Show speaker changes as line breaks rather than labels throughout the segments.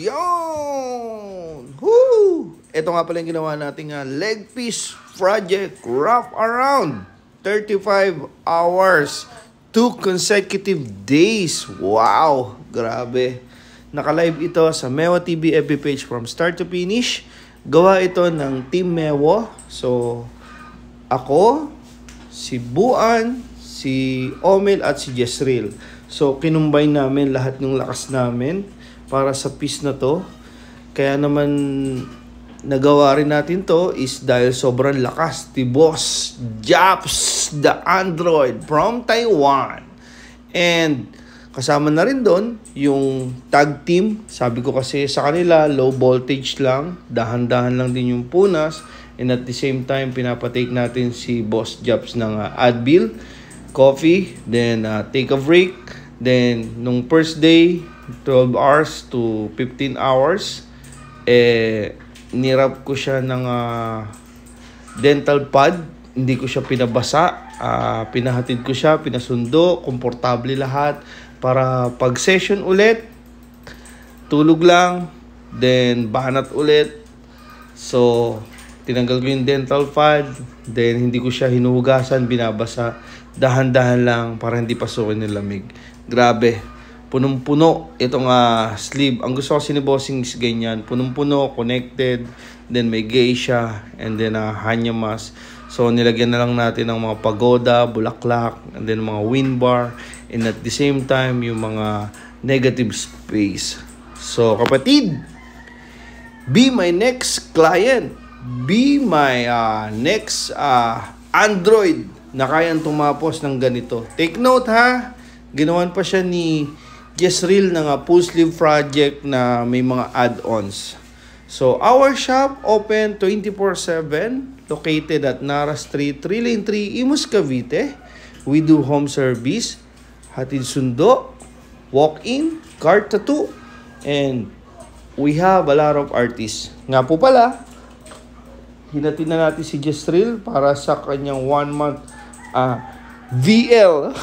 Yon! Woo! Ito nga pala yung ginawa nating leg piece project, wrap around 35 hours, 2 consecutive days. Wow! Grabe. Naka-live ito sa Mewo TV FB page from start to finish. Gawa ito ng Team Mewo. So, ako, si Buan, si Omel at si Jezreel. So, kinumbine namin lahat ng lakas namin para sa piece na to. Kaya naman nagawa rin natin to is dahil sobrang lakas ni Boss Japs, the Android from Taiwan. And kasama na rin doon yung tag team. Sabi ko kasi sa kanila, low voltage lang, dahan-dahan lang din yung punas. And at the same time, pinapatake natin si Boss Japs ng Advil, coffee, then take a break. Then, nung first day, 12 hours to 15 hours, nirap ko siya ng dental pad. Hindi ko siya pinabasa. Pinahatid ko siya, pinasundo, komportable lahat. Para pag session ulit, tulog lang, then banat ulit. So, tinanggal ko yung dental pad, then hindi ko siya hinuhugasan, binabasa. Dahan-dahan lang para hindi pasukin ng lamig. Grabe. Punong-puno itong sleeve. Ang gusto kasi ni Bossing is ganyan. Punong-puno, connected, then may geisha, and then hanyamas. So, nilagyan na lang natin ng mga pagoda, bulaklak, and then mga wind bar, and at the same time, yung mga negative space. So, kapatid, be my next client. Be my next Android na kayang tumapos ng ganito. Take note ha, ginawan pa siya ni Jezreel ng full sleeve project na may mga add-ons. So, our shop open 24/7, located at Nara Street, 3 Lane 3, Imus, Cavite. We do home service, hatid sundo, walk-in, card tattoo, and we have a lot of artists. Nga po pala, hinatid na natin si Jezreel para sa kanyang 1 month VL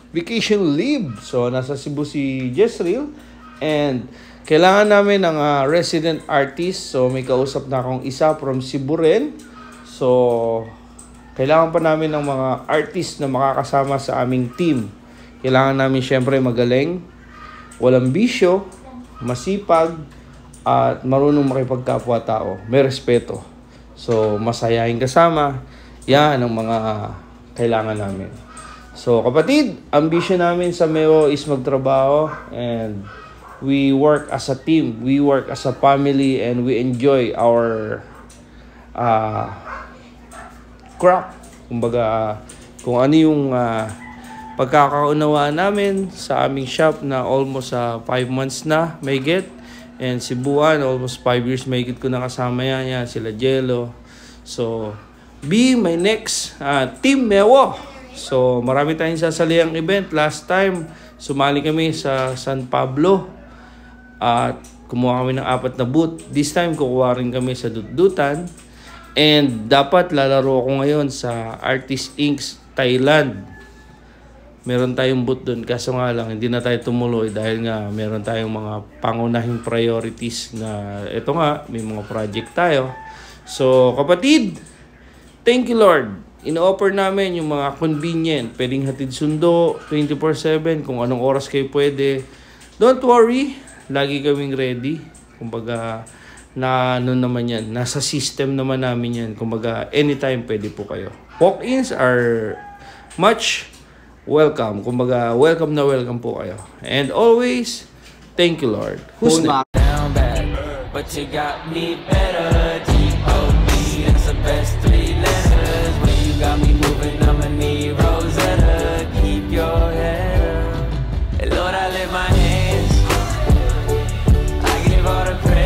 vacation leave. So nasa Cebu si Jezreel, and kailangan namin ng resident artist. So may kausap na akong isa from Cebu rin. So kailangan pa namin ng mga artist na makakasama sa aming team. Kailangan namin syempre magaling, walang bisyo, masipag, at marunong makipagkapwa-tao, may respeto. So masayahin kasama. Yan ang mga kailangan namin. So, kapatid, ambition namin sa Mewo is magtrabaho, and we work as a team, we work as a family, and we enjoy our craft. Kumbaga, kung ano yung pagkakaunawaan namin sa aming shop na almost 5 months na may get, and si Buan, almost 5 years may get ko na kasama yan, sila Jello. So, be my next Team Mewo. So, marami tayong sasaliang event. Last time, sumali kami sa San Pablo at kumuha kami ng 4 na booth. This time, kukuha rin kami sa Dutdutan. And dapat lalaro ako ngayon sa Artist Inc. Thailand. Meron tayong booth doon. Kaso nga lang, hindi na tayo tumuloy dahil nga meron tayong mga pangunahing priorities na ito nga, may mga project tayo. So, kapatid, thank you, Lord. Ino-offer namin yung mga convenient. Pwedeng hatid sundo, 24/7, kung anong oras kayo pwede. Don't worry, lagi kaming ready. Kumbaga, naman yan. Nasa system naman namin yan. Kumbaga, anytime pwede po kayo. Walk-ins are much welcome. Kumbaga, welcome na welcome po kayo. And always, thank you, Lord. Who's next?
But you got me better. G.O.D. It's the best 3 letters.